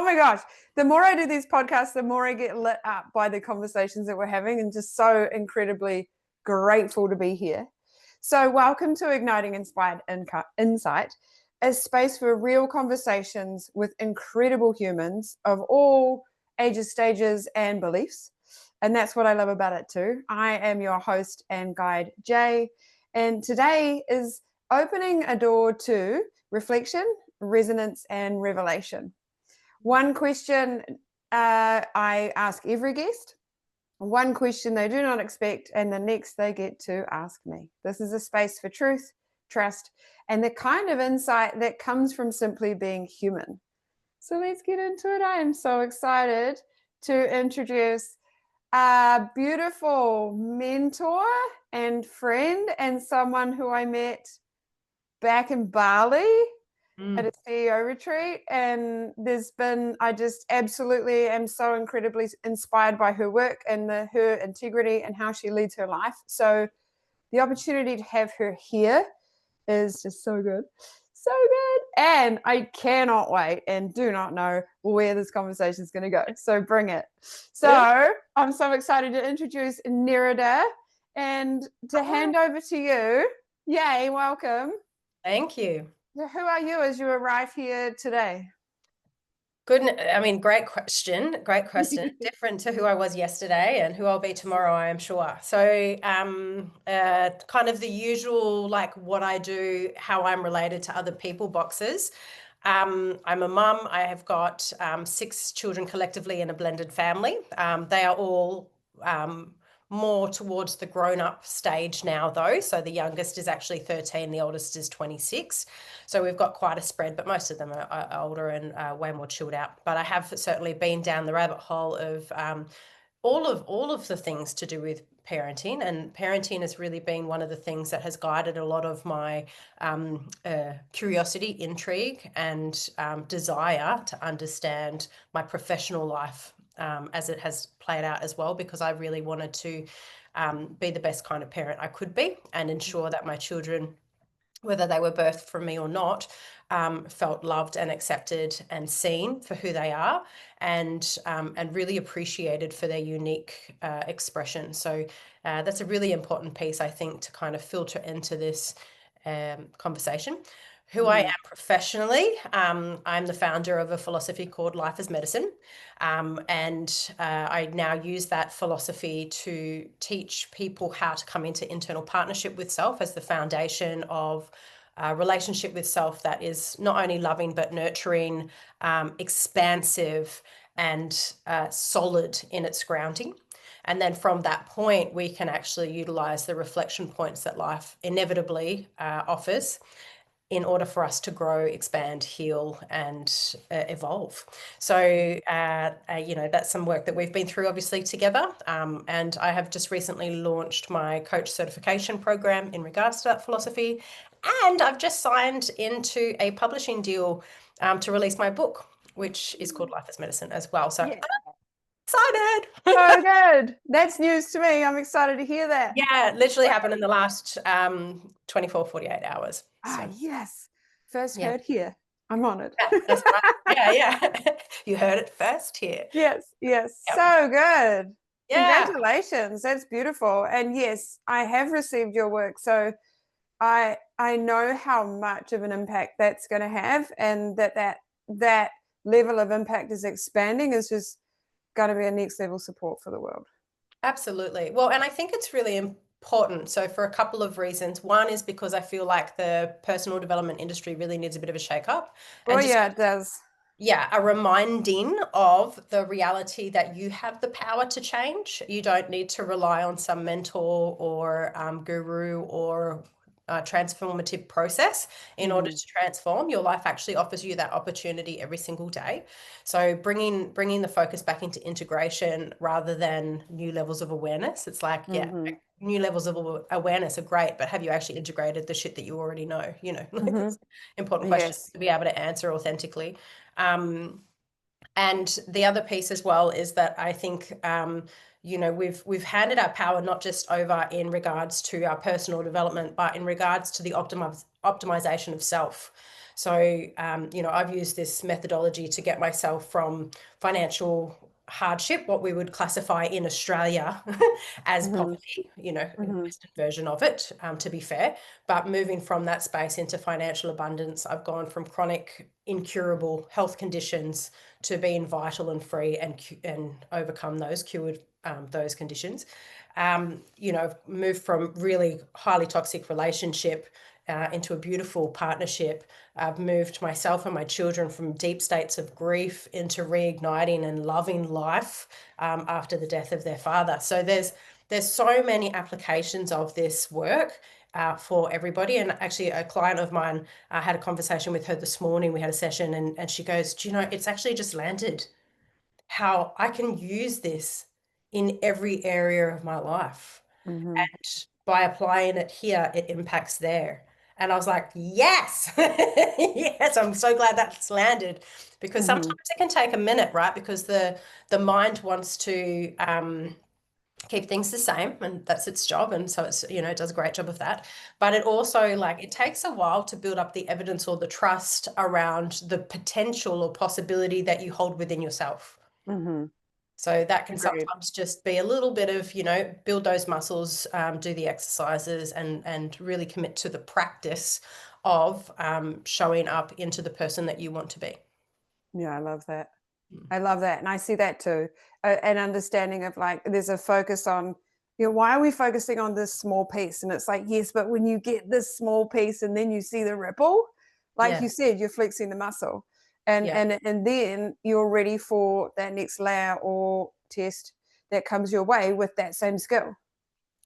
my gosh. The more I do these podcasts, the more I get lit up by the conversations that we're having, and just so incredibly grateful to be here. So welcome to Igniting Inspired Insight, a space for real conversations with incredible humans of all ages, stages, and beliefs. And that's what I love about it too. I am your host and guide, Jae, and today is opening a door to reflection, resonance, and revelation. One question I ask every guest, one question they do not expect, and the next they get to ask me. This is a space for truth, trust, and the kind of insight that comes from simply being human. So let's get into it. I am so excited to introduce a beautiful mentor and friend, and someone who I met back in Bali at a CEO retreat. And I just absolutely am so incredibly inspired by her work and her integrity and how she leads her life. So the opportunity to have her here is just so good. So good. And I cannot wait and do not know where this conversation is going to go. So bring it. So I'm so excited to introduce Nerida and to hand over to you. Yay, welcome. Thank you. Who are you as you arrive here today? Good. I mean, great question. Great question. Different to who I was yesterday and who I'll be tomorrow, I am sure. So kind of the usual, like what I do, how I'm related to other people boxes. I'm a mum. I have got 6 children collectively in a blended family. They are all more towards the grown-up stage now, though. So the youngest is actually 13, the oldest is 26. So we've got quite a spread, but most of them are older and way more chilled out. But I have certainly been down the rabbit hole of all of the things to do with parenting, and parenting has really been one of the things that has guided a lot of my curiosity, intrigue, and desire to understand my professional life as it has played out as well, because I really wanted to be the best kind of parent I could be and ensure that my children, whether they were birthed from me or not, felt loved and accepted and seen for who they are, and really appreciated for their unique expression. So that's a really important piece, I think, to kind of filter into this conversation. Who I am professionally, I'm the founder of a philosophy called Life as Medicine, and I now use that philosophy to teach people how to come into internal partnership with self as the foundation of a relationship with self that is not only loving but nurturing, expansive, and solid in its grounding. And then from that point, we can actually utilize the reflection points that life inevitably offers in order for us to grow, expand, heal, and evolve. So, that's some work that we've been through, obviously, together. And I have just recently launched my coach certification program in regards to that philosophy. And I've just signed into a publishing deal to release my book, which is called Life as Medicine as well. So excited. So good. That's news to me. I'm excited to hear that. Yeah, it literally happened in the last 24, 48 hours. So. Yes. First heard here. I'm on it. Yeah, that's right. Yeah. You heard it first here. Yes. Yep. So good. Yeah. Congratulations. That's beautiful. And yes, I have received your work. So I know how much of an impact that's going to have, and that level of impact is expanding, is just going to be a next level support for the world. Absolutely. Well, and I think it's really important. So for a couple of reasons. One is because I feel like the personal development industry really needs a bit of a shake-up. Oh, yeah, it does. Yeah, a reminding of the reality that you have the power to change. You don't need to rely on some mentor or guru or transformative process in order to transform. Your life actually offers you that opportunity every single day. So bringing the focus back into integration rather than new levels of awareness. It's like, new levels of awareness are great, but have you actually integrated the shit that you already know? That's important questions to be able to answer authentically. And the other piece as well is that I think we've handed our power not just over in regards to our personal development, but in regards to the optimization of self. So, you know, I've used this methodology to get myself from financial hardship, what we would classify in Australia as poverty, you know, the Western version of it, to be fair. But moving from that space into financial abundance, I've gone from chronic, incurable health conditions to being vital and free and overcome those, cured those conditions. You know, I've moved from really highly toxic relationship into a beautiful partnership. I've moved myself and my children from deep states of grief into reigniting and loving life after the death of their father. So there's so many applications of this work for everybody. And actually, a client of mine, I had a conversation with her this morning. We had a session, and she goes, "Do you know, it's actually just landed how I can use this in every area of my life. And by applying it here, it impacts there." And I was like, yes, yes, I'm so glad that's landed, because sometimes it can take a minute, right? Because the mind wants to keep things the same, and that's its job. And so it's, you know, it does a great job of that. But it also, like, it takes a while to build up the evidence or the trust around the potential or possibility that you hold within yourself. So that can sometimes just be a little bit of, you know, build those muscles, do the exercises, and really commit to the practice of showing up into the person that you want to be. Yeah, I love that. I love that. And I see that too. An understanding of, like, there's a focus on, you know, why are we focusing on this small piece? And it's like, yes, but when you get this small piece and then you see the ripple, like Yeah. you said, you're flexing the muscle. And Yeah. and then you're ready for that next layer or test that comes your way with that same skill.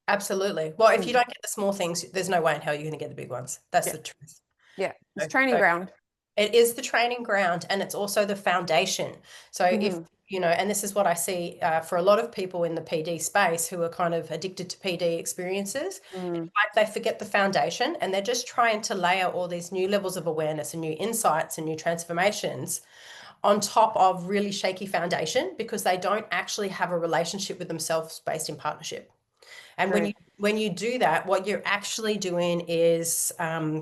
Absolutely. Well, if you don't get the small things, there's no way in hell you're going to get the big ones. That's Yeah. the truth. Yeah. It's So training ground. it is the training ground, and it's also the foundation. So if, you know, and this is what I see for a lot of people in the PD space who are kind of addicted to PD experiences, it's like they forget the foundation, and they're just trying to layer all these new levels of awareness and new insights and new transformations on top of really shaky foundation, because they don't actually have a relationship with themselves based in partnership. And when you do that, what you're actually doing is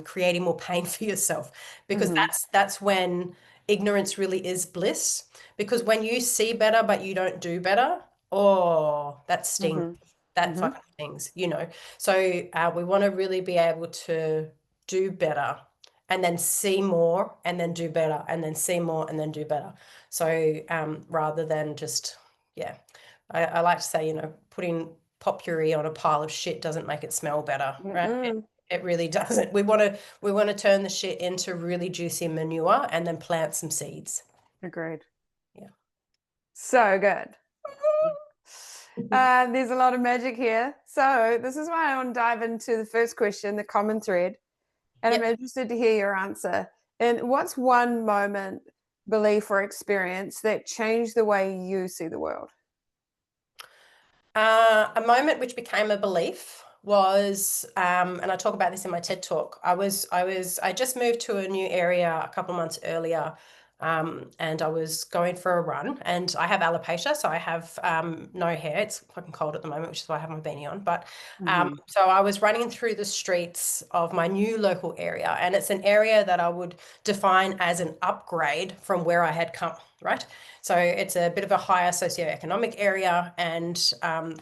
creating more pain for yourself, because that's when ignorance really is bliss. Because when you see better but you don't do better, oh, that stings. That fucking stings, you know. So we want to really be able to do better, and then see more, and then do better, and then see more, and then do better. So rather than just, yeah, I like to say, you know, putting potpourri on a pile of shit doesn't make it smell better, right? It really doesn't. We want to turn the shit into really juicy manure and then plant some seeds. Agreed. Yeah. So good. There's a lot of magic here. So this is why I want to dive into the first question, the common thread. And I'm interested to hear your answer. And what's one moment, belief, or experience that changed the way you see the world? A moment which became a belief was, and I talk about this in my TED talk. I just moved to a new area a couple of months earlier, and I was going for a run, and I have alopecia, so I have no hair. It's fucking cold at the moment, which is why I have my beanie on. But so I was running through the streets of my new local area, and it's an area that I would define as an upgrade from where I had come, right? So it's a bit of a higher socioeconomic area. And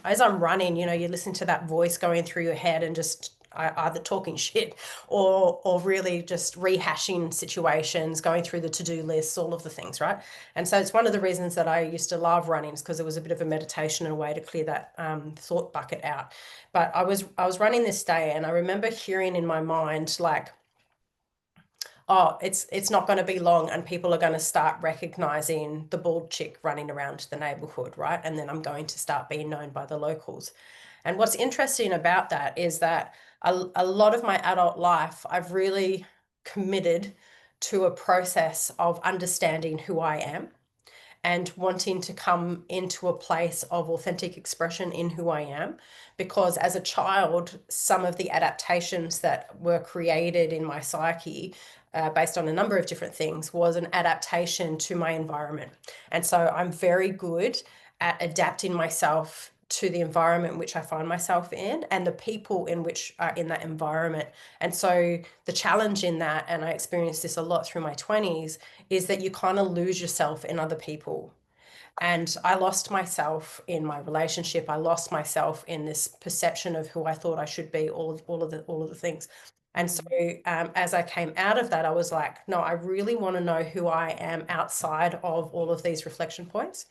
as I'm running, you know, you listen to that voice going through your head and just either talking shit or really just rehashing situations, going through the to-do lists, all of the things, right? And so it's one of the reasons that I used to love running, is because it was a bit of a meditation and a way to clear that thought bucket out. But I was running this day, and I remember hearing in my mind, like, oh, it's not going to be long and people are going to start recognizing the bald chick running around the neighborhood, right? And then I'm going to start being known by the locals. And what's interesting about that is that a lot of my adult life, I've really committed to a process of understanding who I am and wanting to come into a place of authentic expression in who I am. Because as a child, some of the adaptations that were created in my psyche, based on a number of different things, was an adaptation to my environment. And so I'm very good at adapting myself to the environment in which I find myself in and the people in which are in that environment. And so the challenge in that, and I experienced this a lot through my 20s, is that you kind of lose yourself in other people. And I lost myself in my relationship. I lost myself in this perception of who I thought I should be, all of the things. And so as I came out of that, I was like, no, I really want to know who I am outside of all of these reflection points.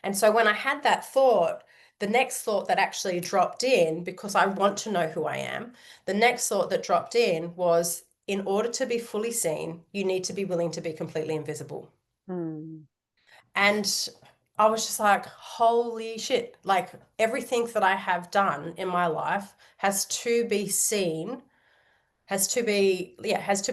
And so when I had that thought, the next thought that actually dropped in, because I want to know who I am, the next thought that dropped in was, in order to be fully seen, you need to be willing to be completely invisible. And I was just like, holy shit, like everything that I have done in my life has to be seen, has to be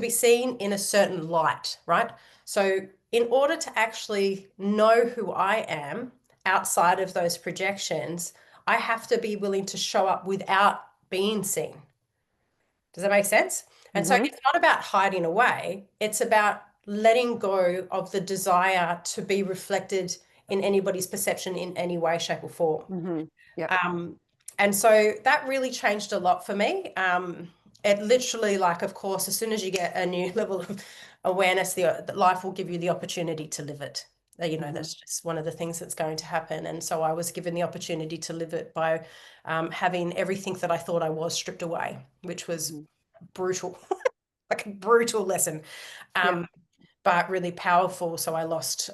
seen in a certain light, right? So in order to actually know who I am outside of those projections, I have to be willing to show up without being seen. Does that make sense? And so it's not about hiding away. It's about letting go of the desire to be reflected in anybody's perception in any way, shape, or form. And so that really changed a lot for me. It literally, like, of course, as soon as you get a new level of awareness, the life will give you the opportunity to live it. That's just one of the things that's going to happen. And so I was given the opportunity to live it by having everything that I thought I was stripped away, which was brutal, like a brutal lesson, but really powerful. So I lost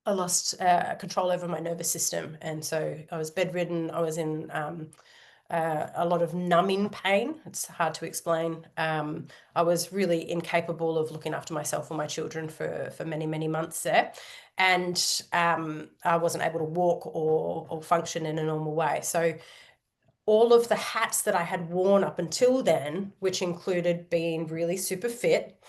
control over my nervous system. And so I was bedridden. I was in a lot of numbing pain. It's hard to explain. I was really incapable of looking after myself or my children for many, many months there. And I wasn't able to walk or function in a normal way. So all of the hats that I had worn up until then, which included being really super fit,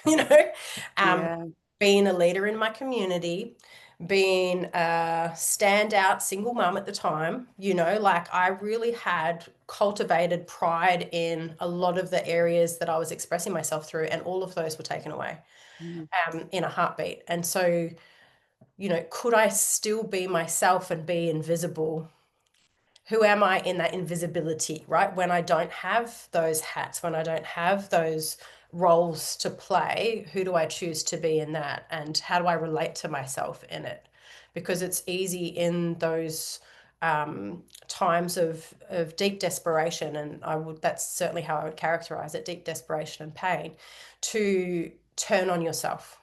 being a leader in my community, being a standout single mom at the time, like I really had cultivated pride in a lot of the areas that I was expressing myself through, and all of those were taken away in a heartbeat. And so, could I still be myself and be invisible? Who am I in that invisibility, right? When I don't have those hats, when I don't have those roles to play, who do I choose to be in that? And how do I relate to myself in it? Because it's easy in those times of deep desperation, and that's certainly how I would characterize it, deep desperation and pain, to turn on yourself.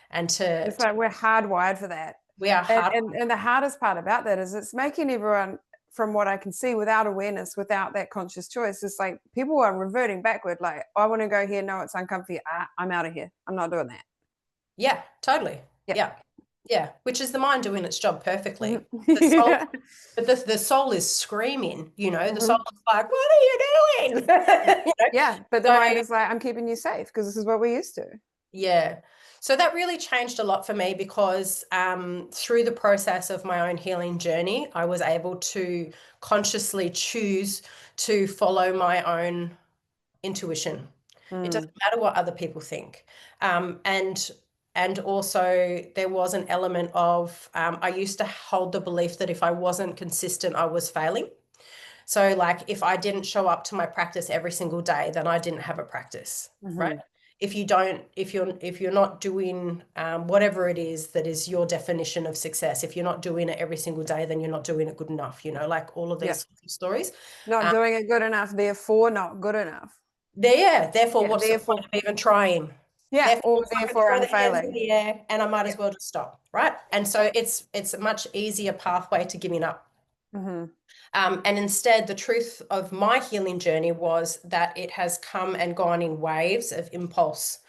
And it's like we're hardwired for that. We are hardwired. And the hardest part about that is it's making everyone, from what I can see, without awareness, without that conscious choice, it's like people are reverting backward. Like, I want to go here. No, it's uncomfy. I'm out of here. I'm not doing that. Yeah, totally. Yeah. Which is the mind doing its job perfectly. But the soul is screaming, the soul is like, what are you doing? Yeah, but the mind is like, I'm keeping you safe because this is what we're used to. Yeah. So that really changed a lot for me because through the process of my own healing journey, I was able to consciously choose to follow my own intuition. It doesn't matter what other people think. And also there was an element of, I used to hold the belief that if I wasn't consistent, I was failing. So like if I didn't show up to my practice every single day, then I didn't have a practice, right? If you're not doing whatever it is that is your definition of success, if you're not doing it every single day, then you're not doing it good enough, like all of these stories. Not doing it good enough, therefore not good enough. Therefore, what's the point of even trying? Yeah, therefore I'm failing. And I might as well just stop, right? And so it's a much easier pathway to giving up. And instead, the truth of my healing journey was that it has come and gone in waves of impulse.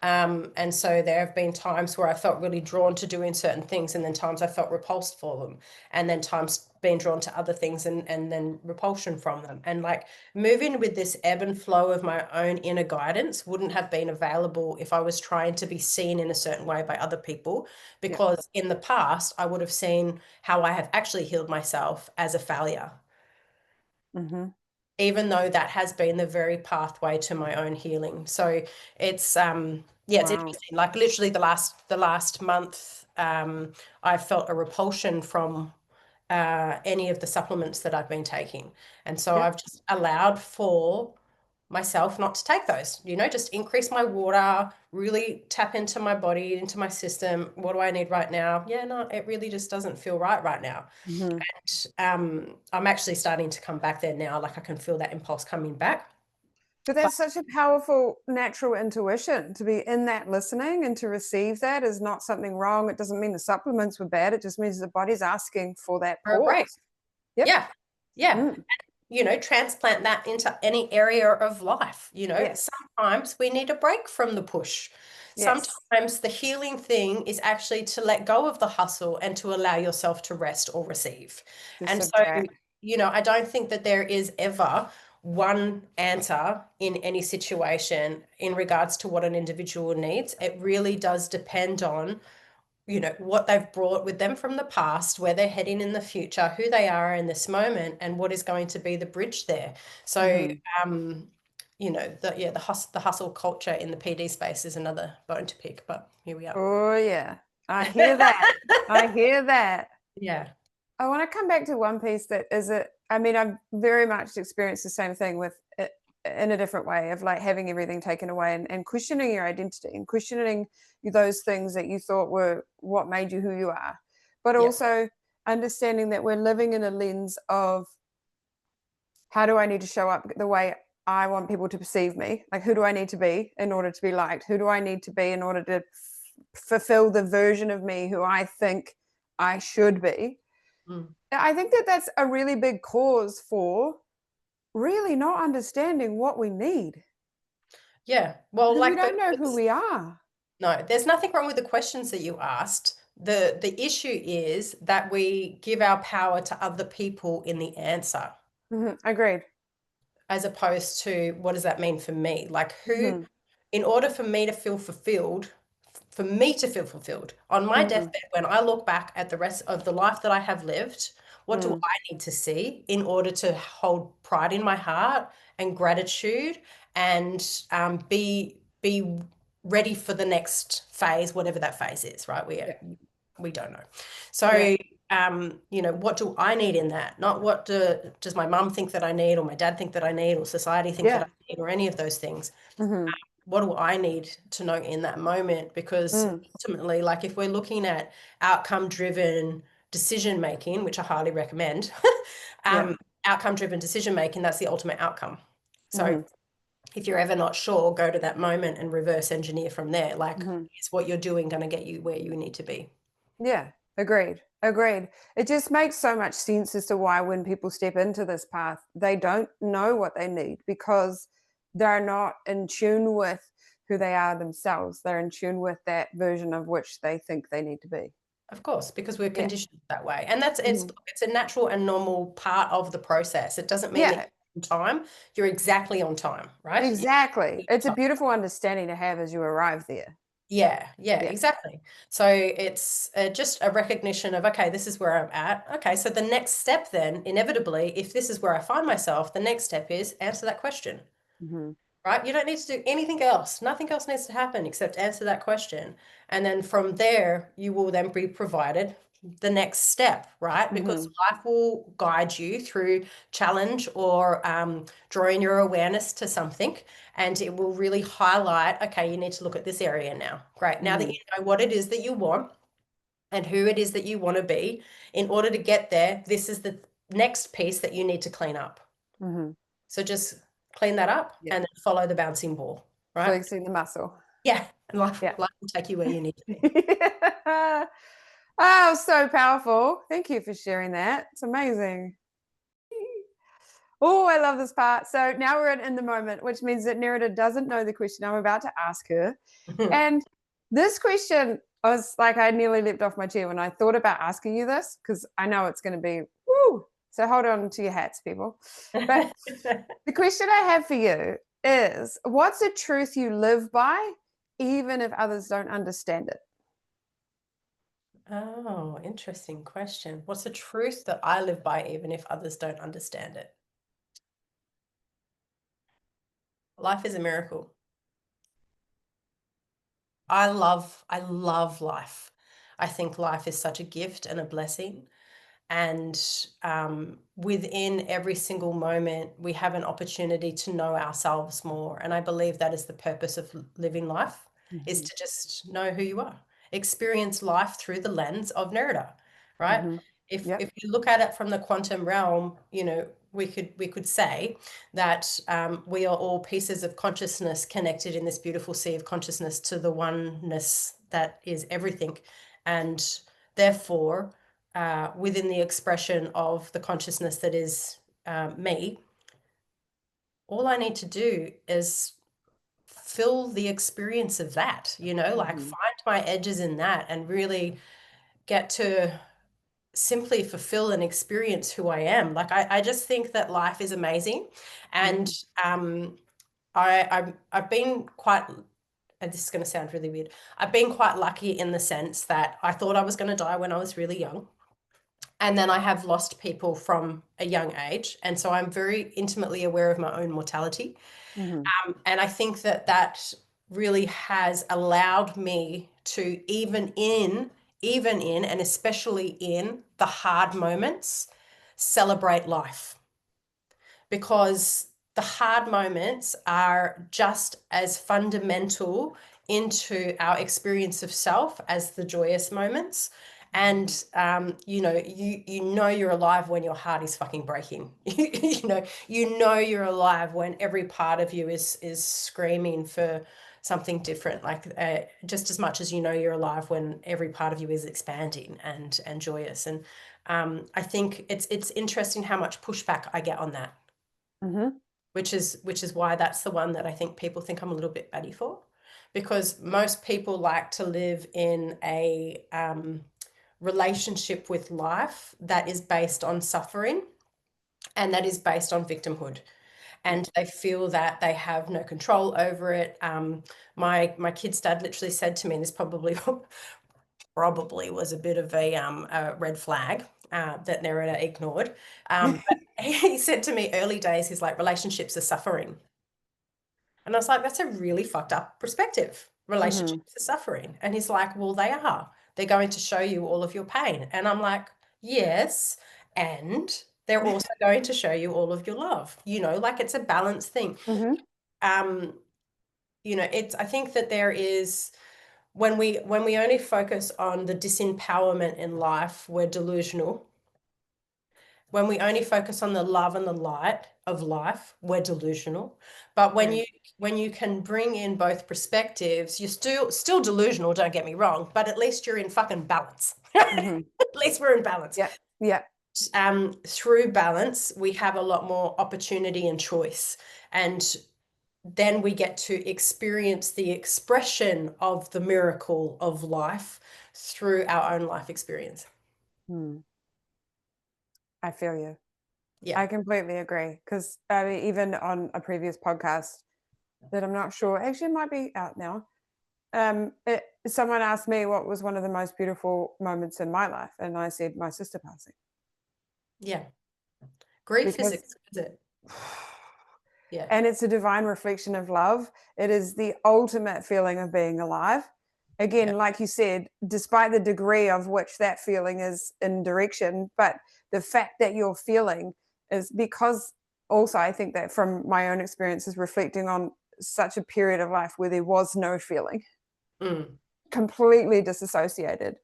And so there have been times where I felt really drawn to doing certain things, and then times I felt repulsed for them, and then times being drawn to other things and then repulsion from them. And like moving with this ebb and flow of my own inner guidance wouldn't have been available if I was trying to be seen in a certain way by other people, because in the past I would have seen how I have actually healed myself as a failure. Even though that has been the very pathway to my own healing. So it's it's interesting. Like literally the last month, I felt a repulsion from any of the supplements that I've been taking. And so Yep. I've just allowed for myself not to take those, just increase my water, really tap into my body, into my system. What do I need right now? Yeah, no, it really just doesn't feel right now. Mm-hmm. And I'm actually starting to come back there now. Like I can feel that impulse coming back. But that's such a powerful natural intuition to be in that listening and to receive that is not something wrong. It doesn't mean the supplements were bad. It just means the body's asking for that For a break. pause. Yep. Yeah. Yeah. Mm. Transplant that into any area of life. Yes. Sometimes we need a break from the push. Yes. Sometimes the healing thing is actually to let go of the hustle and to allow yourself to rest or receive. To And so, subtract. I don't think that there is ever one answer in any situation in regards to what an individual needs. It really does depend on what they've brought with them from the past, where they're heading in the future, who they are in this moment, and what is going to be the bridge there. So, Mm-hmm. the hustle culture in the PD space is another bone to pick, but here we are. Oh yeah, I hear that. I hear that. Yeah. I want to come back to one piece that is it. I mean, I've very much experienced the same thing with it in a different way of like having everything taken away and questioning your identity and questioning those things that you thought were what made you who you are, but Yep. also understanding that we're living in a lens of how do I need to show up the way I want people to perceive me? Like, who do I need to be in order to be liked? Who do I need to be in order to fulfill the version of me who I think I should be? Mm. I think that that's a really big cause for really not understanding what we need. Yeah. Well, Because we like, don't know who we are. no, there's nothing wrong with the questions that you asked. The issue is that we give our power to other people in the answer, Agreed. as opposed to what does that mean for me? Like Mm-hmm. in order for me to feel fulfilled, on my deathbed, when I look back at the rest of the life that I have lived, what do I need to see in order to hold pride in my heart and gratitude and be ready for the next phase, whatever that phase is, right? We don't know. So, what do I need in that? Not what does my mum think that I need, or my dad think that I need, or society think that I need, or any of those things. What do I need to know in that moment? Because ultimately, like if we're looking at outcome-driven decision making, which I highly recommend, outcome-driven decision making, that's the ultimate outcome. So if you're ever not sure, go to that moment and reverse engineer from there. Like, is what you're doing going to get you where you need to be? Yeah, agreed. Agreed. It just makes so much sense as to why when people step into this path, they don't know what they need because they're not in tune with who they are themselves. They're in tune with that version of which they think they need to be. Of course, because we're conditioned that way. And it's a natural and normal part of the process. It doesn't mean that you're on time. You're exactly on time, right? Exactly. It's a beautiful understanding to have as you arrive there. Yeah, exactly. So it's just a recognition of, okay, this is where I'm at. Okay, so the next step then, inevitably, if this is where I find myself, the next step is answer that question, right? You don't need to do anything else. Nothing else needs to happen except answer that question. And then from there, you will then be provided the next step, right? Because life will guide you through challenge or drawing your awareness to something, and it will really highlight, okay, you need to look at this area now. Great. Now that you know what it is that you want and who it is that you want to be, in order to get there, this is the next piece that you need to clean up. So just clean that up and then follow the bouncing ball, right? Flexing the muscle. Yeah. And life will take you where you need to be. Oh, so powerful. Thank you for sharing that. It's amazing. Oh, I love this part. So now we're in the moment, which means that Nerida doesn't know the question I'm about to ask her. And this question, I was like, I nearly leapt off my chair when I thought about asking you this, because I know it's going to be, woo. So hold on to your hats, people. But the question I have for you is, what's a truth you live by, even if others don't understand it? Oh, interesting question. What's the truth that I live by, even if others don't understand it? Life is a miracle. I love life. I think life is such a gift and a blessing. And within every single moment, we have an opportunity to know ourselves more. And I believe that is the purpose of living life, is to just know who you are, experience life through the lens of Nerida, right? If you look at it from the quantum realm, you know, we could say that we are all pieces of consciousness connected in this beautiful sea of consciousness to the oneness that is everything. And therefore, within the expression of the consciousness that is me, all I need to do is fill the experience of that, you know, like find my edges in that and really get to simply fulfill and experience who I am. Like, I just think that life is amazing. And I've been quite, and this is going to sound really weird, I've been quite lucky in the sense that I thought I was going to die when I was really young. And then I have lost people from a young age. And so I'm very intimately aware of my own mortality. And I think that that really has allowed me to, even in, and especially in the hard moments, celebrate life. Because the hard moments are just as fundamental into our experience of self as the joyous moments. And you know you're alive when your heart is fucking breaking. you know you're alive when every part of you is screaming for something different, like just as much as you know you're alive when every part of you is expanding and joyous. And I think it's interesting how much pushback I get on that. Which is why that's the one that I think people think I'm a little bit batty for, because most people like to live in a relationship with life that is based on suffering and that is based on victimhood, and they feel that they have no control over it. My kid's dad literally said to me, and this probably was a bit of a red flag that Nerida ignored. But he said to me early days, he's like, relationships are suffering. And I was like, that's a really fucked up perspective. Relationships are suffering. And he's like, well, they are. They're going to show you all of your pain. And I'm like, yes. And they're also going to show you all of your love. You know, like, it's a balanced thing. You know, I think that there is, when we only focus on the disempowerment in life, we're delusional. When we only focus on the love and the light of life, we're delusional. But when you can bring in both perspectives, you're still delusional, don't get me wrong, but at least you're in fucking balance. At least we're in balance. Yeah. Through balance, we have a lot more opportunity and choice. And then we get to experience the expression of the miracle of life through our own life experience. I feel you. Yeah. I completely agree. Because I mean, even on a previous podcast that I'm not sure, actually it might be out now, someone asked me what was one of the most beautiful moments in my life, and I said my sister passing. Yeah. Grief is exquisite. Yeah. And it's a divine reflection of love. It is the ultimate feeling of being alive. Again, like you said, despite the degree of which that feeling is in direction, but the fact that you're feeling is because, also I think that from my own experiences reflecting on such a period of life where there was no feeling, completely disassociated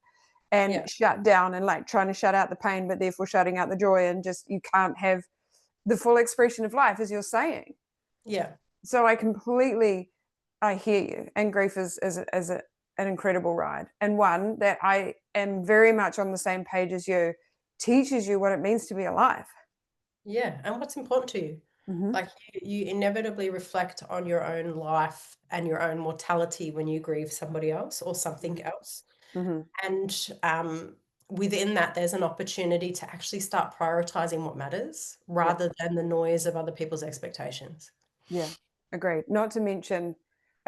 and shut down, and like trying to shut out the pain, but therefore shutting out the joy, and just you can't have the full expression of life, as you're saying. Yeah. So I hear you. And grief is an incredible ride, and one that I am very much on the same page as you, teaches you what it means to be alive. Yeah. And what's important to you. Like, you inevitably reflect on your own life and your own mortality when you grieve somebody else or something else. And within that, there's an opportunity to actually start prioritizing what matters rather than the noise of other people's expectations. Yeah, agreed. Not to mention,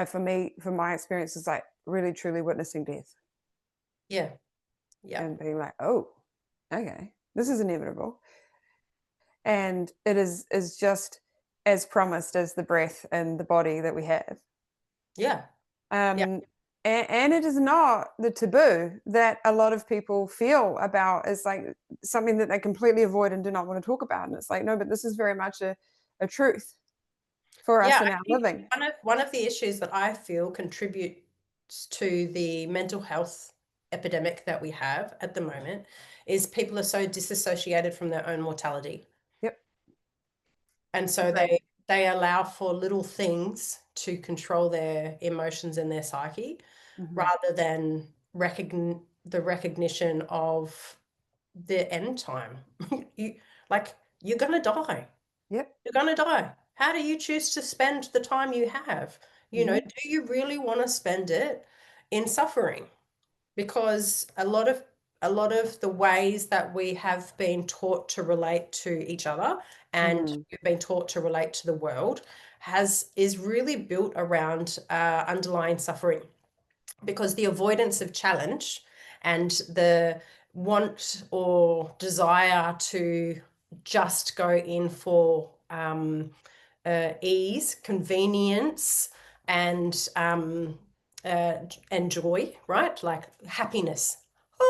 for me, from my experiences, like really truly witnessing death. Yeah. Yeah. And being like, oh, okay, this is inevitable. And it is just as promised as the breath and the body that we have. Yeah. And And it is not the taboo that a lot of people feel about is like something that they completely avoid and do not want to talk about. And it's like, no, but this is very much a truth for us Yeah, in I our think living. one of the issues that I feel contributes to the mental health epidemic that we have at the moment is people are so disassociated from their own mortality. Yep. And so Agreed. they allow for little things to control their emotions and their psyche Mm-hmm. rather than the recognition of the end time. you like you're gonna die. Yep. You're gonna die. How do you choose to spend the time you have? Mm-hmm. Do you really want to spend it in suffering? Because a lot of the ways that we have been taught to relate to each other and Mm-hmm. we've been taught to relate to the world is really built around underlying suffering, because the avoidance of challenge and the want or desire to just go in for ease, convenience, and joy, right? Like happiness. Ah!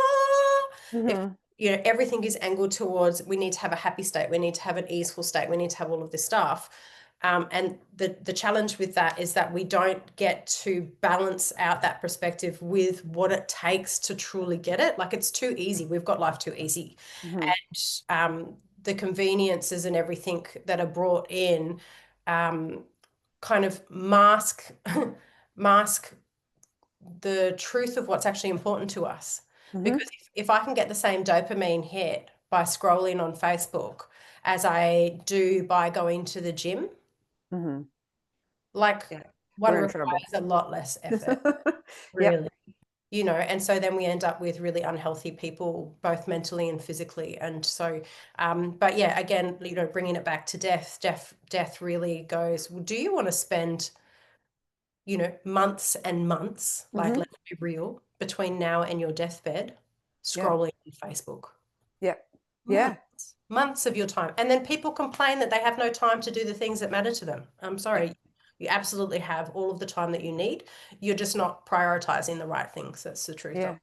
If Mm-hmm. everything is angled towards, we need to have a happy state, we need to have an easeful state, we need to have all of this stuff. And the challenge with that is that we don't get to balance out that perspective with what it takes to truly get it. Like it's too easy. We've got life too easy. Mm-hmm. And the conveniences and everything that are brought in kind of mask the truth of what's actually important to us. Mm-hmm. Because if I can get the same dopamine hit by scrolling on Facebook as I do by going to the gym, Mm-hmm. like Yeah. one We're in requires trouble. a lot less effort, Yep. really. And so then we end up with really unhealthy people, both mentally and physically. And so, but yeah, again, bringing it back to death really goes, well, do you want to spend, months and months, like Mm-hmm. let's be real, between now and your deathbed, Yeah. scrolling on Facebook? Yep. Yeah. Months of your time. And then people complain that they have no time to do the things that matter to them. I'm Yep. sorry. You absolutely have all of the time that you need. You're just not prioritizing the right things. That's the truth of Yeah.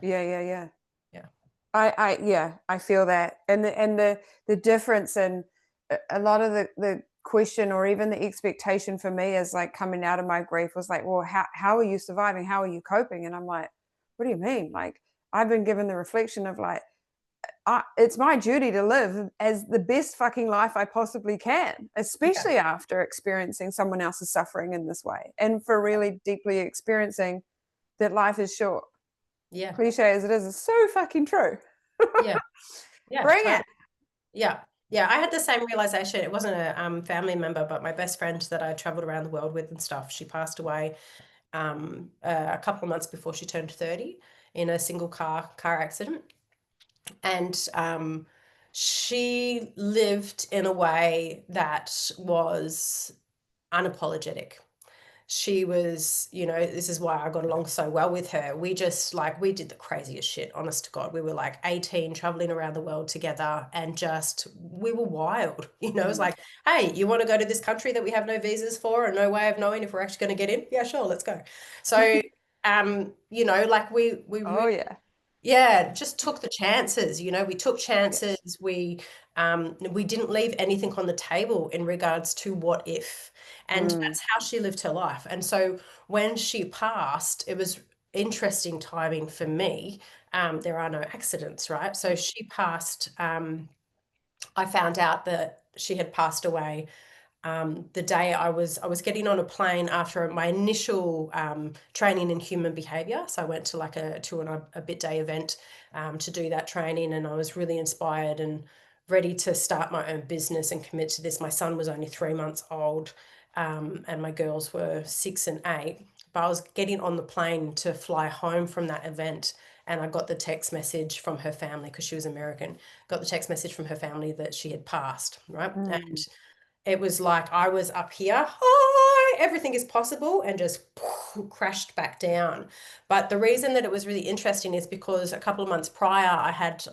Yeah. Yeah. Yeah. Yeah. Yeah, I feel that, and the difference in a lot of the question or even the expectation for me is like coming out of my grief was like, well, how are you surviving? How are you coping? And I'm like, what do you mean? Like I've been given the reflection of like, it's my duty to live as the best fucking life I possibly can, Yeah. especially after experiencing someone else's suffering in this way, and for really deeply experiencing that life is short. Yeah. Cliche as it is so fucking true. Yeah. Yeah. Bring Totally. it. Yeah. Yeah. I had the same realization. It wasn't a family member, but my best friend that I traveled around the world with and stuff, she passed away a couple of months before she turned 30 in a single car accident. And she lived in a way that was unapologetic. She was, this is why I got along so well with her. We just we did the craziest shit, honest to God. We were like 18, traveling around the world together, and we were wild. It's like, hey, you want to go to this country that we have no visas for and no way of knowing if we're actually going to get in? Yeah, sure, let's go. So, we Oh really, yeah. yeah, just took the chances. We took chances. Yes. We didn't leave anything on the table in regards to what if. And Mm, that's how she lived her life. And so when she passed, it was interesting timing for me. There are no accidents, right? So she passed. I found out that she had passed away the day I was getting on a plane after my initial training in human behavior. So I went to like a 2 and a bit day event to do that training, and I was really inspired and ready to start my own business and commit to this. My son was only 3 months old, and my girls were 6 and 8. But I was getting on the plane to fly home from that event, and I got the text message from her family, because she was American. Got the text message from her family that she had passed, right? And mm, it was like I was up here, hi, everything is possible, and just crashed back down. But the reason that it was really interesting is because a couple of months prior, I had,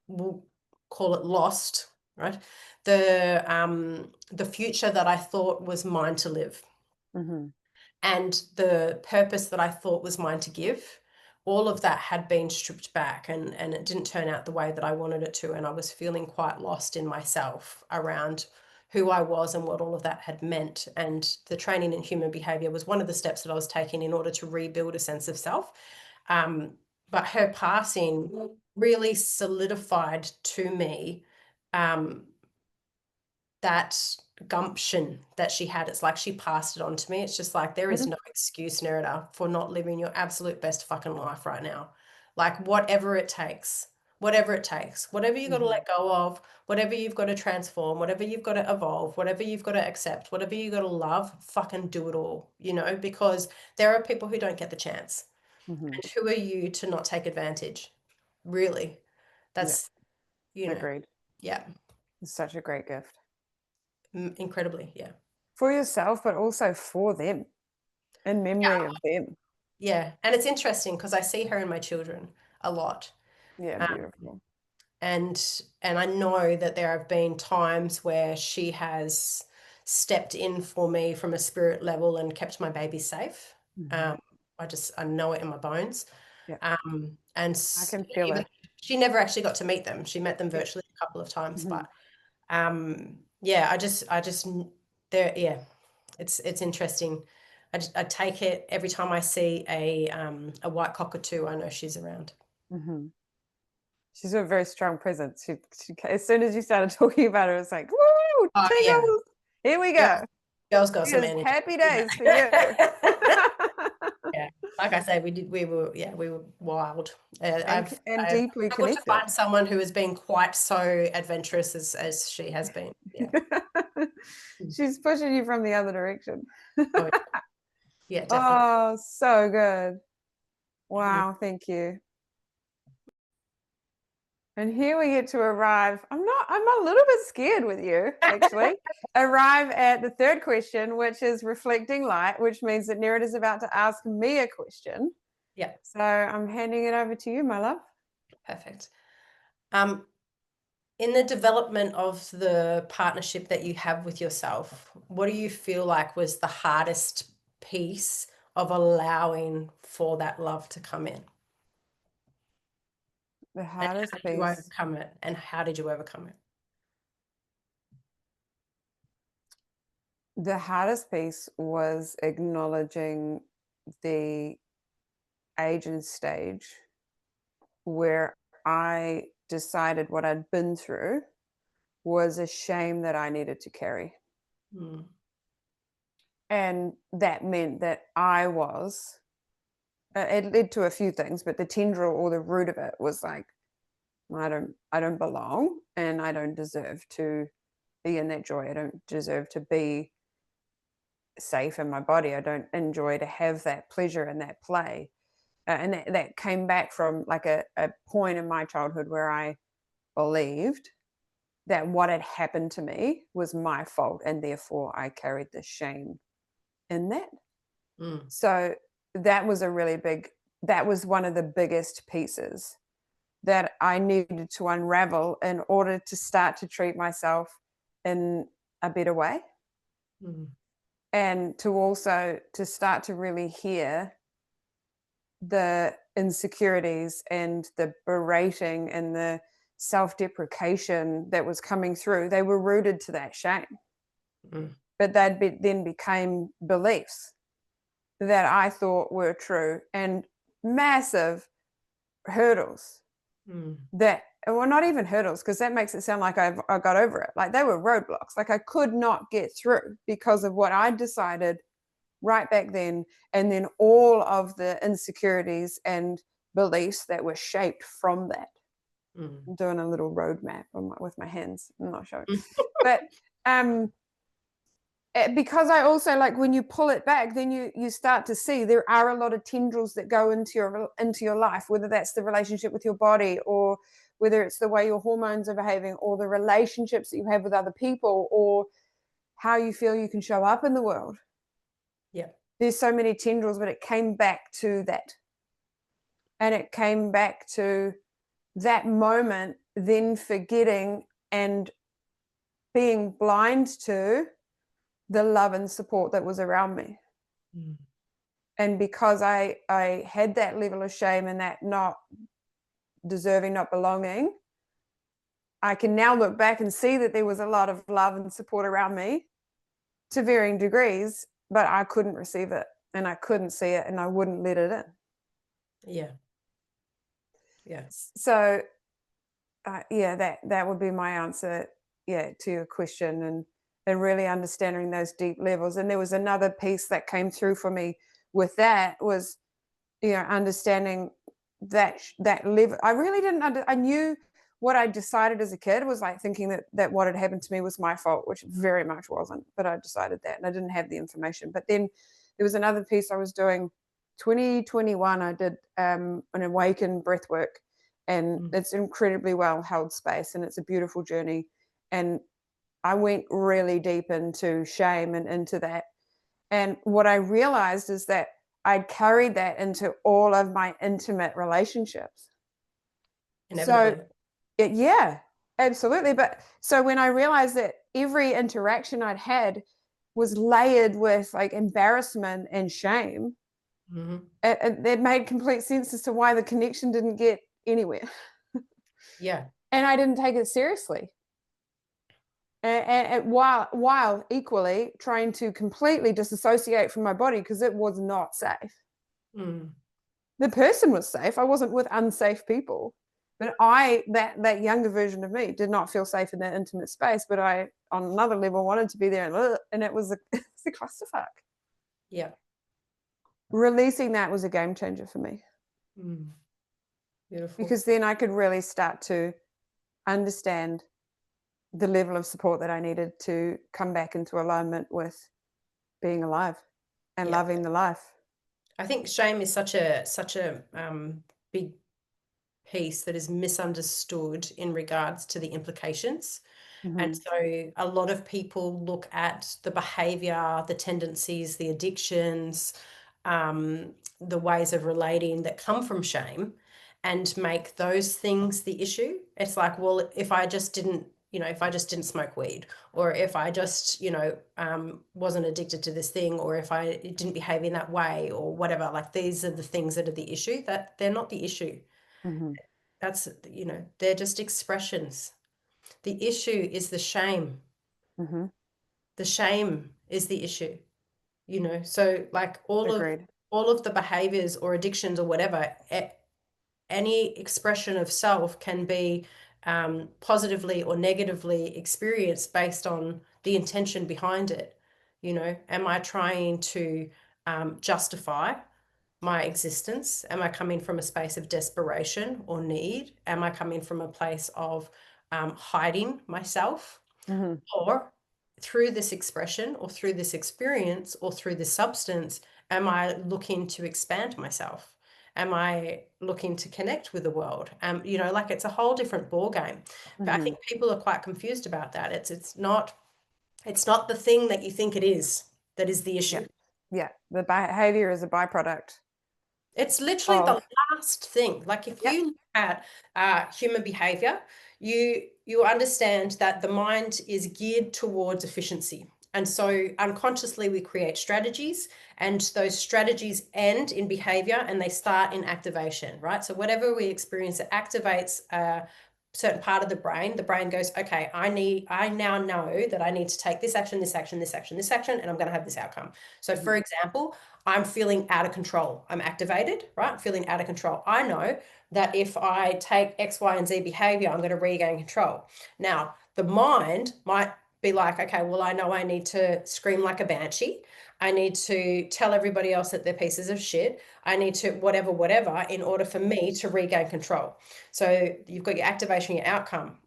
we'll call it lost, right? The future that I thought was mine to live. mm-hmm. And the purpose that I thought was mine to give, all of that had been stripped back, and it didn't turn out the way that I wanted it to. And I was feeling quite lost in myself around who I was and what all of that had meant. And the training in human behavior was one of the steps that I was taking in order to rebuild a sense of self. But her passing really solidified to me that gumption that she had. It's like she passed it on to me. It's just like, there is no excuse, Nerida, for not living your absolute best fucking life right now. Like, whatever it takes, whatever it takes, whatever you got to let go of, whatever you've got to transform, whatever you've got to evolve, whatever you've got to accept, whatever you got to love, fucking do it all, you know, because there are people who don't get the chance. And who are you to not take advantage? Really? That's, you know, Agreed. yeah. It's such a great gift. Incredibly, yeah. For yourself, but also for them, in memory of them. Yeah. And it's interesting because I see her and my children a lot. Yeah, beautiful. And I know that there have been times where she has stepped in for me from a spirit level and kept my baby safe. I know it in my bones. Yeah. And I can feel it. she never actually got to meet them. She met them virtually a couple of times, but yeah, I just there, yeah, it's interesting. I take it every time I see a white cockatoo, I know she's around. She's a very strong presence. She as soon as you started talking about her, it's like, woo, tingles. Yeah. Here we go. Girls got some energy. Happy days for you. Yeah, like I say, we were wild. And deeply I want connected. to find someone who has been quite so adventurous as she has been. Yeah. She's pushing you from the other direction. Oh, yeah, definitely. Oh, so good. Wow, thank you. And here we get to arrive. I'm a little bit scared with you, actually. Arrive at the third question, which is reflecting light, which means that Nerida is about to ask me a question. Yeah. So I'm handing it over to you, my love. Perfect. In the development of the partnership that you have with yourself, what do you feel like was the hardest piece of allowing for that love to come in? The hardest piece. You overcome it, and how did you overcome it? The hardest piece was acknowledging the age and stage where I decided what I'd been through was a shame that I needed to carry. And that meant that I was, it led to a few things, but the tendril or the root of it was like, I don't belong, and I don't deserve to be in that joy. I don't deserve to be safe in my body. I don't enjoy to have that pleasure and that play. And that came back from like a point in my childhood where I believed that what had happened to me was my fault, and therefore I carried the shame in that. So that was that was one of the biggest pieces that I needed to unravel in order to start to treat myself in a better way. And to also to start to really hear the insecurities and the berating and the self-deprecation that was coming through. They were rooted to that shame. But then became beliefs that I thought were true, and massive hurdles that, well, not even hurdles, because that makes it sound like I got over it. Like they were roadblocks. Like I could not get through because of what I decided right back then, and then all of the insecurities and beliefs that were shaped from that. I'm doing a little roadmap with my hands. I'm not sure, but because I also, like, when you pull it back, then you start to see there are a lot of tendrils that go into your life, whether that's the relationship with your body, or whether it's the way your hormones are behaving, or the relationships that you have with other people, or how you feel you can show up in the world. Yeah. There's so many tendrils, but it came back to that. And it came back to that moment, then forgetting and being blind to the love and support that was around me. And because I had that level of shame and that not deserving, not belonging, I can now look back and see that there was a lot of love and support around me to varying degrees, but I couldn't receive it and I couldn't see it and I wouldn't let it in. Yeah. Yeah. So yeah, that would be my answer, to your question, and really understanding those deep levels. And there was another piece that came through for me with that was, understanding that level. I really didn't I knew what I decided as a kid was like thinking that what had happened to me was my fault, which very much wasn't, but I decided that and I didn't have the information. But then there was another piece I was doing 2021. I did an awakened breath work, and it's incredibly well held space and it's a beautiful journey. And I went really deep into shame and into that. And what I realized is that I'd carried that into all of my intimate relationships. Inevitably. So yeah, absolutely. But so when I realized that every interaction I'd had was layered with like embarrassment and shame, it made complete sense as to why the connection didn't get anywhere. Yeah. And I didn't take it seriously. And while equally trying to completely disassociate from my body because it was not safe. The person was safe. I wasn't with unsafe people, but that younger version of me did not feel safe in that intimate space. But I, on another level, wanted to be there, and it was a clusterfuck. Yeah. Releasing that was a game changer for me. Beautiful. Because then I could really start to understand the level of support that I needed to come back into alignment with being alive and loving the life. I think shame is such a big piece that is misunderstood in regards to the implications. And so a lot of people look at the behavior, the tendencies, the addictions, the ways of relating that come from shame and make those things the issue. It's like, well, if I just didn't smoke weed, or if I just, wasn't addicted to this thing, or if I didn't behave in that way or whatever, like these are the things that are the issue, that they're not the issue. That's, they're just expressions. The issue is the shame. The shame is the issue, so like all of the behaviors or addictions or whatever, any expression of self can be positively or negatively experienced based on the intention behind it. Am I trying to justify my existence? Am I coming from a space of desperation or need? Am I coming from a place of hiding myself? Or through this expression or through this experience or through this substance, am I looking to expand myself? Am I looking to connect with the world? Like it's a whole different ball game. But I think people are quite confused about that. It's not the thing that you think it is that is the issue. Yeah. The behavior is a byproduct. It's literally the last thing. Like if you look at human behavior, you understand that the mind is geared towards efficiency. And so unconsciously we create strategies, and those strategies end in behavior and they start in activation, right? So whatever we experience, it activates a certain part of the brain goes, okay, I now know that I need to take this action, this action, this action, this action, and I'm going to have this outcome. So for example, I'm feeling out of control. I'm activated, right? I'm feeling out of control. I know that if I take X, Y, and Z behavior, I'm going to regain control. Now, the mind might be like, okay, well, I know I need to scream like a banshee. I need to tell everybody else that they're pieces of shit. I need to whatever, in order for me to regain control. So you've got your activation, your outcome.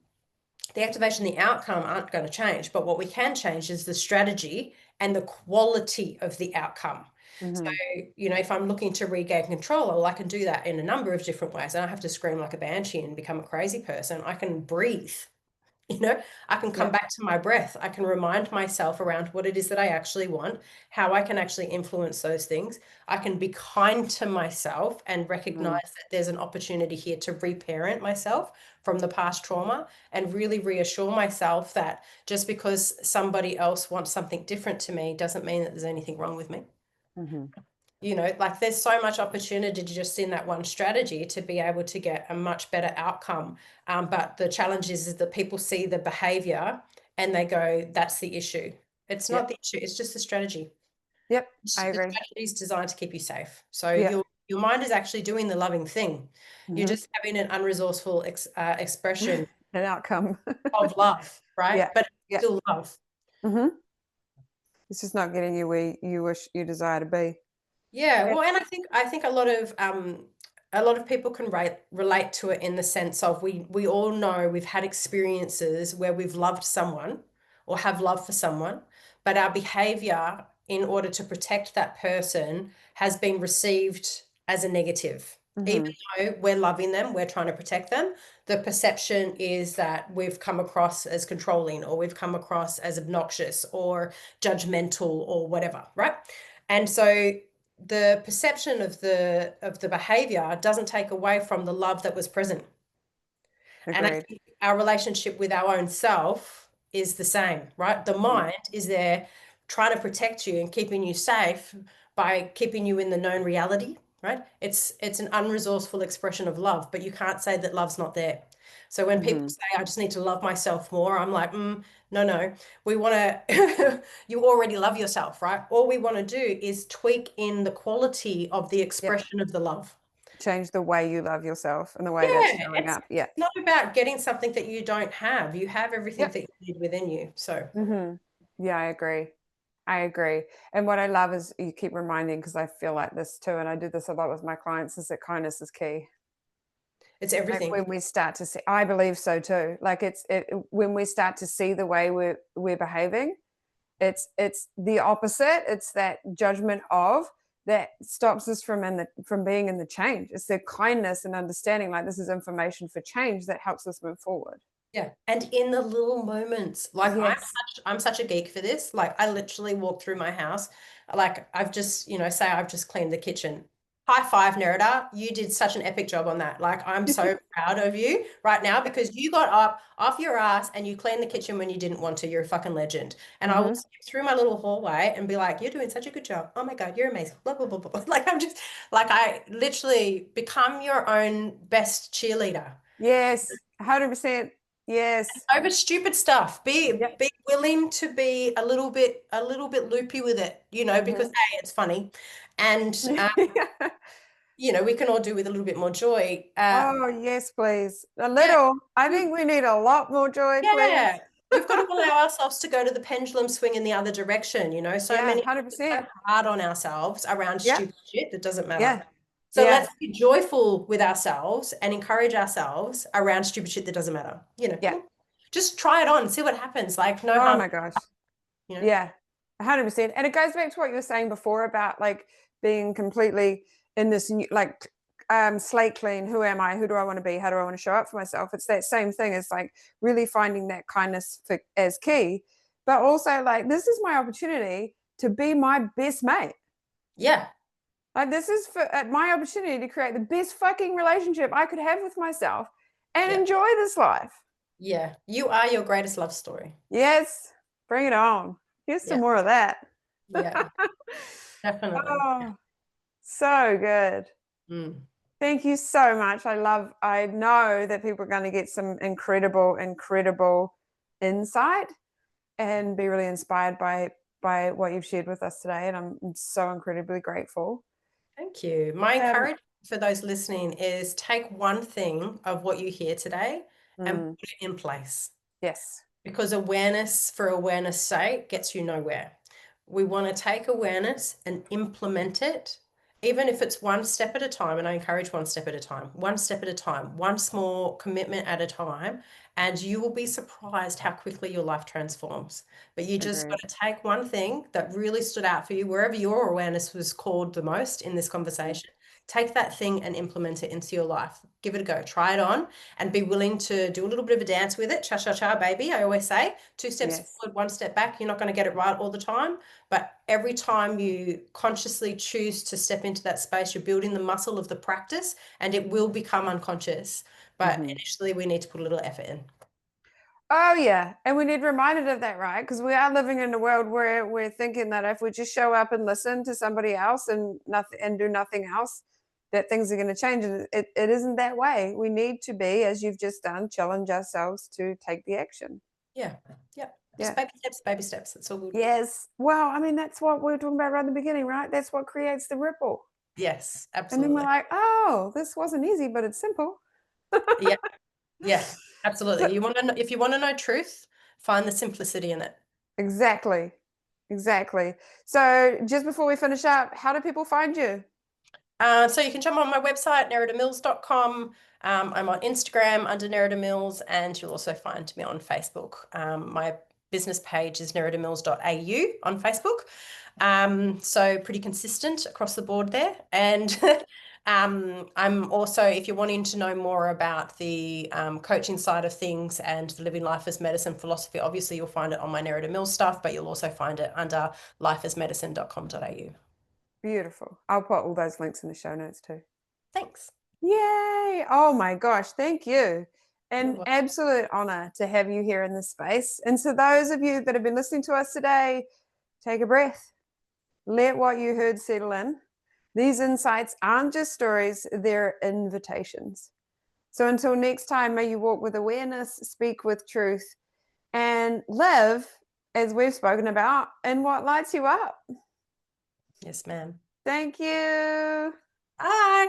The activation, the outcome aren't going to change, but what we can change is the strategy and the quality of the outcome. So, if I'm looking to regain control, well, I can do that in a number of different ways. I don't have to scream like a banshee and become a crazy person. I can breathe. I can come back to my breath. I can remind myself around what it is that I actually want, how I can actually influence those things. I can be kind to myself and recognize that there's an opportunity here to reparent myself from the past trauma, and really reassure myself that just because somebody else wants something different to me doesn't mean that there's anything wrong with me. like there's so much opportunity just in that one strategy to be able to get a much better outcome. But the challenge is that people see the behavior and they go, that's the issue. It's not the issue. It's just the strategy. Yep, I The agree. strategy is designed to keep you safe. So Yeah. your mind is actually doing the loving thing. You're just having an unresourceful expression An outcome. of love, right? Yeah. But Yeah. still love. It's just not getting you where you wish you desire to be. Yeah, well, and I think a lot of people can relate to it in the sense of we all know we've had experiences where we've loved someone or have love for someone, but our behavior in order to protect that person has been received as a negative. Even though we're loving them, we're trying to protect them, the perception is that we've come across as controlling or we've come across as obnoxious or judgmental or whatever, right? And so the perception of the behavior doesn't take away from the love that was present. And I Agreed. think our relationship with our own self is the same, right? The mind is there trying to protect you and keeping you safe by keeping you in the known reality, right? It's an unresourceful expression of love, but you can't say that love's not there. So when people say, I just need to love myself more, I'm like, no. We want to, you already love yourself, right? All we want to do is tweak in the quality of the expression of the love. Change the way you love yourself and the way that's Yeah, showing up. Yeah. not about getting something that you don't have. You have everything that you need within you. So Yeah, I agree. I agree. And what I love is you keep reminding, because I feel like this too, and I do this a lot with my clients, is that kindness is key. it's Like everything. when we start to see, I believe so too. Like when we start to see the way we're behaving, it's the opposite. It's that judgment of that stops us from being in the change. It's the kindness and understanding, like this is information for change, that helps us move forward. Yeah. And in the little moments, like Yes. I'm such a geek for this. Like I literally walk through my house. Like I've just, say I've just cleaned the kitchen. High five, Nerida. You did such an epic job on that. Like I'm so proud of you right now because you got up off your ass and you cleaned the kitchen when you didn't want to. You're a fucking legend. And I will skip through my little hallway and be like, you're doing such a good job. Oh my God, you're amazing. Blah, blah, blah, blah. Like I'm just like I literally become your own best cheerleader. Yes. 100%. Yes. Over stupid stuff. Be Yep. willing to be a little bit loopy with it, because A, it's funny. And we can all do with a little bit more joy. Oh, yes, please. A Yeah. little. I think we need a lot more joy, please. Yeah. We've got to allow ourselves to go to the pendulum swing in the other direction, So Yeah, many 100%. so hard on ourselves around Yep. stupid shit that doesn't matter. Yeah. So Yeah. let's be joyful with ourselves and encourage ourselves around stupid shit that doesn't matter. Yeah. Just try it on, see what happens. Like no Oh harm. my gosh. Yeah. 100%. And it goes back to what you were saying before about like being completely in this new, like slate clean. Who am I? Who do I want to be? How do I want to show up for myself? It's that same thing. It's like really finding that kindness as key, but also like this is my opportunity to be my best mate. Yeah. Like this is my opportunity to create the best fucking relationship I could have with myself and enjoy this life. Yeah. You are your greatest love story. Yes. Bring it on. Here's some more of that. Yeah. Definitely. Oh, so good. Thank you so much. I know that people are going to get some incredible insight and be really inspired by what you've shared with us today. And I'm so incredibly grateful. Thank you. My encouragement for those listening is take one thing of what you hear today and put it in place. Yes. Because awareness for awareness' sake gets you nowhere. We want to take awareness and implement it, even if it's one step at a time. And I encourage one step at a time, one small commitment at a time. And you will be surprised how quickly your life transforms. But you just got to take one thing that really stood out for you, wherever your awareness was called the most in this conversation. Take that thing and implement it into your life. Give it a go. Try it on and be willing to do a little bit of a dance with it. Cha, cha, cha, baby. I always say 2 steps forward, 1 step back. You're not going to get it right all the time. But every time you consciously choose to step into that space, you're building the muscle of the practice and it will become unconscious. But initially we need to put a little effort in. Oh yeah, and we need reminded of that, right? Because we are living in a world where we're thinking that if we just show up and listen to somebody else and nothing and do nothing else, that things are going to change. And it isn't that way. We need to be, as you've just done, challenge ourselves to take the action. Yeah. Yeah. Just Yeah. baby steps, baby steps. It's all good. Yes. Well, I mean, that's what we were talking about right at the beginning, right? That's what creates the ripple. Yes, And then we're absolutely. like, oh, this wasn't easy, but it's simple. Yeah. Yeah, So, absolutely. If you want to know truth, find the simplicity in it. exactly. Exactly. So just before we finish up, how do people find you? So you can jump on my website, neridamills.com. I'm on Instagram under Nerida Mills, and you'll also find me on Facebook. My business page is neridamills.au on Facebook. So pretty consistent across the board there. And I'm also, if you're wanting to know more about the coaching side of things and the living life as medicine philosophy, obviously you'll find it on my Nerida Mills stuff, but you'll also find it under lifeasmedicine.com.au. Beautiful. I'll put all those links in the show notes too. Thanks. Yay. Oh my gosh. Thank you. You're An welcome. absolute honor to have you here in this space. And to those of you that have been listening to us today, take a breath. Let what you heard settle in. These insights aren't just stories, they're invitations. So until next time, may you walk with awareness, speak with truth, and live, as we've spoken about, in what lights you up. Yes, ma'am. Thank you. Bye.